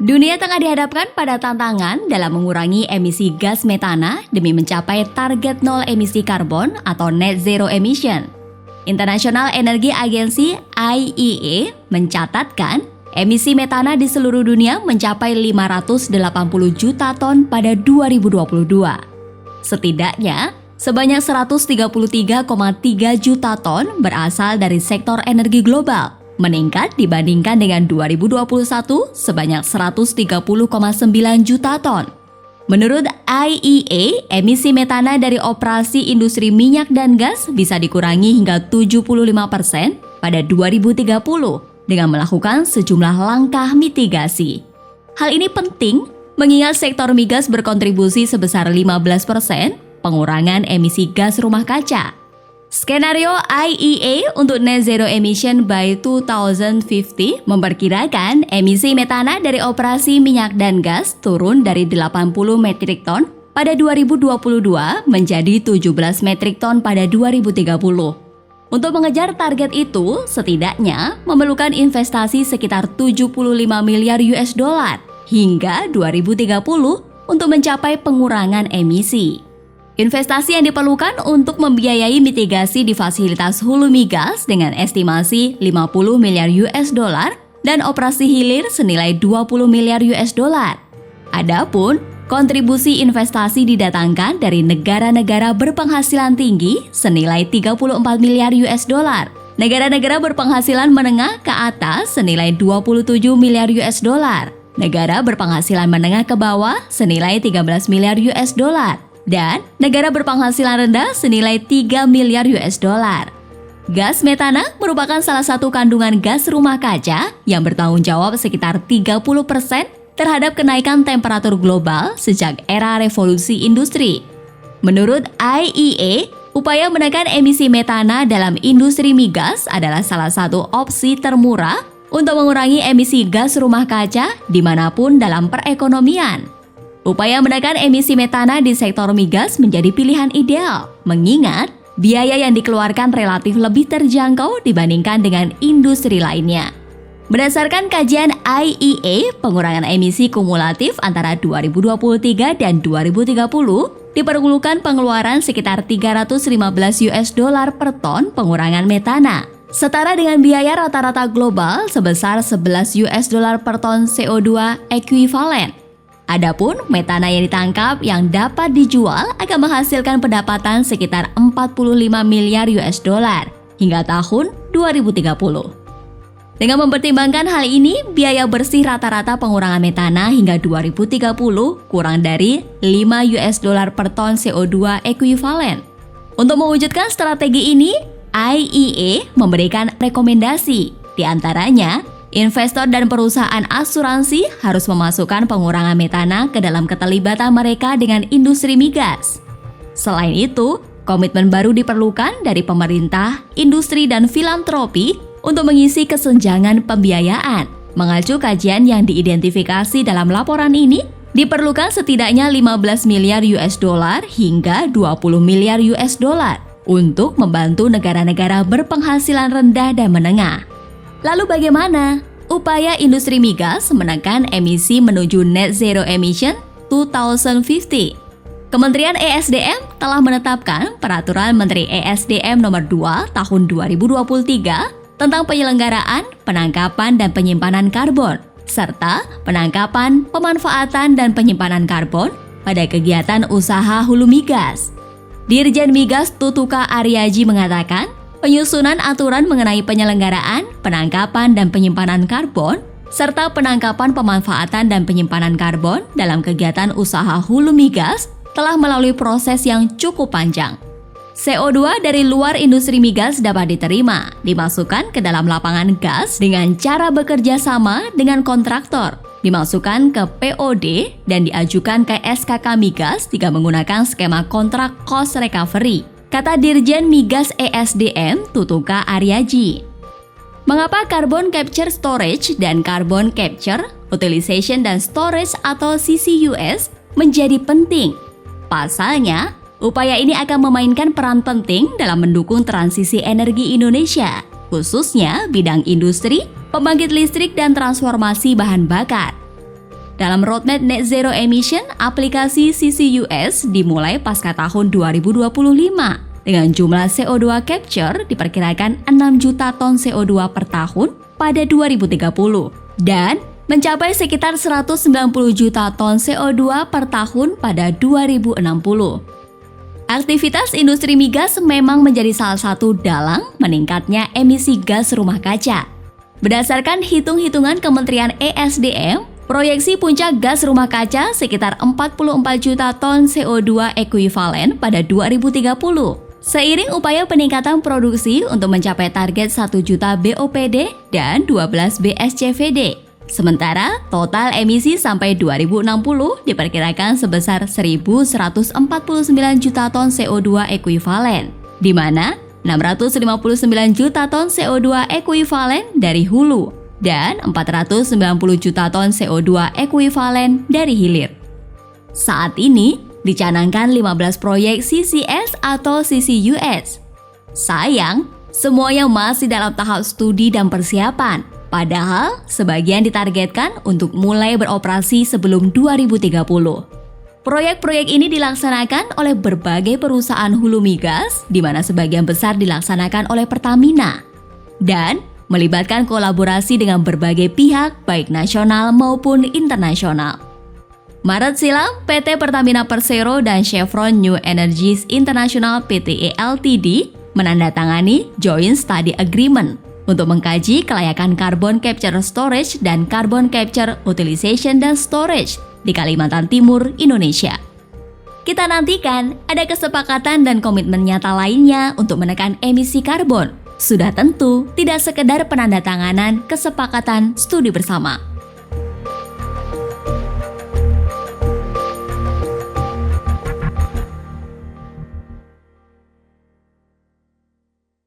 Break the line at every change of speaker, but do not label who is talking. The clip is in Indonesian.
Dunia tengah dihadapkan pada tantangan dalam mengurangi emisi gas metana demi mencapai target nol emisi karbon atau net zero emission. International Energy Agency (IEA) mencatatkan emisi metana di seluruh dunia mencapai 580 juta ton pada 2022. Setidaknya, sebanyak 133,3 juta ton berasal dari sektor energi global, meningkat dibandingkan dengan 2021 sebanyak 130,9 juta ton. Menurut IEA, emisi metana dari operasi industri minyak dan gas bisa dikurangi hingga 75% pada 2030 dengan melakukan sejumlah langkah mitigasi. Hal ini penting mengingat sektor migas berkontribusi sebesar 15% pengurangan emisi gas rumah kaca. Skenario IEA untuk net zero emission by 2050 memperkirakan emisi metana dari operasi minyak dan gas turun dari 80 metrik ton pada 2022 menjadi 17 metrik ton pada 2030. Untuk mengejar target itu, setidaknya memerlukan investasi sekitar 75 miliar US dollar hingga 2030 untuk mencapai pengurangan emisi. Investasi yang diperlukan untuk membiayai mitigasi di fasilitas hulu migas dengan estimasi 50 miliar US dollar dan operasi hilir senilai 20 miliar US dollar. Adapun kontribusi investasi didatangkan dari negara-negara berpenghasilan tinggi senilai 34 miliar US dollar. Negara-negara berpenghasilan menengah ke atas senilai 27 miliar US dollar. Negara berpenghasilan menengah ke bawah senilai 13 miliar US dollar. Dan negara berpenghasilan rendah senilai 3 miliar US dollar. Gas metana merupakan salah satu kandungan gas rumah kaca yang bertanggung jawab sekitar 30% terhadap kenaikan temperatur global sejak era revolusi industri. Menurut IEA, upaya menekan emisi metana dalam industri migas adalah salah satu opsi termurah untuk mengurangi emisi gas rumah kaca dimanapun dalam perekonomian. Upaya menekan emisi metana di sektor migas menjadi pilihan ideal, mengingat biaya yang dikeluarkan relatif lebih terjangkau dibandingkan dengan industri lainnya. Berdasarkan kajian IEA, pengurangan emisi kumulatif antara 2023 dan 2030 diperlukan pengeluaran sekitar 315 US dollar per ton pengurangan metana, setara dengan biaya rata-rata global sebesar 11 US dollar per ton CO2 ekuivalen. Adapun metana yang ditangkap yang dapat dijual akan menghasilkan pendapatan sekitar 45 miliar US dollar hingga tahun 2030. Dengan mempertimbangkan hal ini, biaya bersih rata-rata pengurangan metana hingga 2030 kurang dari 5 US dollar per ton CO2 ekuivalen. Untuk mewujudkan strategi ini, IEA memberikan rekomendasi, di antaranya investor dan perusahaan asuransi harus memasukkan pengurangan metana ke dalam keterlibatan mereka dengan industri migas. Selain itu, komitmen baru diperlukan dari pemerintah, industri, dan filantropi untuk mengisi kesenjangan pembiayaan. Mengacu kajian yang diidentifikasi dalam laporan ini, diperlukan setidaknya 15 miliar US dollar hingga 20 miliar US dollar untuk membantu negara-negara berpenghasilan rendah dan menengah. Lalu bagaimana upaya industri migas menekan emisi menuju net zero emission 2050? Kementerian ESDM telah menetapkan Peraturan Menteri ESDM Nomor 2 Tahun 2023 tentang penyelenggaraan, penangkapan, dan penyimpanan karbon, serta penangkapan, pemanfaatan, dan penyimpanan karbon pada kegiatan usaha hulu migas. Dirjen Migas Tutuka Aryaji mengatakan, penyusunan aturan mengenai penyelenggaraan, penangkapan, dan penyimpanan karbon, serta penangkapan, pemanfaatan, dan penyimpanan karbon dalam kegiatan usaha hulu migas telah melalui proses yang cukup panjang. CO2 dari luar industri migas dapat diterima, dimasukkan ke dalam lapangan gas dengan cara bekerja sama dengan kontraktor, dimasukkan ke POD, dan diajukan ke SKK Migas jika menggunakan skema kontrak cost recovery, kata Dirjen Migas ESDM Tutuka Aryaji. Mengapa Carbon Capture Storage dan Carbon Capture, Utilization dan Storage atau CCUS menjadi penting? Pasalnya, upaya ini akan memainkan peran penting dalam mendukung transisi energi Indonesia, khususnya bidang industri, pembangkit listrik, dan transformasi bahan bakar. Dalam roadmap Net Zero Emission, aplikasi CCUS dimulai pasca tahun 2025 dengan jumlah CO2 capture diperkirakan 6 juta ton CO2 per tahun pada 2030 dan mencapai sekitar 190 juta ton CO2 per tahun pada 2060. Aktivitas industri migas memang menjadi salah satu dalang meningkatnya emisi gas rumah kaca. Berdasarkan hitung-hitungan Kementerian ESDM, proyeksi puncak gas rumah kaca sekitar 44 juta ton CO2 ekuivalen pada 2030. Seiring upaya peningkatan produksi untuk mencapai target 1 juta BOPD dan 12 BSCVD. Sementara total emisi sampai 2060 diperkirakan sebesar 1.149 juta ton CO2 ekuivalen, di mana 659 juta ton CO2 ekuivalen dari hulu dan 490 juta ton CO2 ekuivalen dari hilir. Saat ini, dicanangkan 15 proyek CCS atau CCUS. Sayang, semuanya masih dalam tahap studi dan persiapan, padahal sebagian ditargetkan untuk mulai beroperasi sebelum 2030. Proyek-proyek ini dilaksanakan oleh berbagai perusahaan hulu migas, di mana sebagian besar dilaksanakan oleh Pertamina, dan melibatkan kolaborasi dengan berbagai pihak, baik nasional maupun internasional. Maret silam, PT Pertamina Persero dan Chevron New Energies International (PTE) Ltd menandatangani Joint Study Agreement untuk mengkaji kelayakan Carbon Capture Storage dan Carbon Capture Utilization dan Storage di Kalimantan Timur, Indonesia. Kita nantikan ada kesepakatan dan komitmen nyata lainnya untuk menekan emisi karbon. Sudah tentu tidak sekedar penandatanganan kesepakatan studi bersama.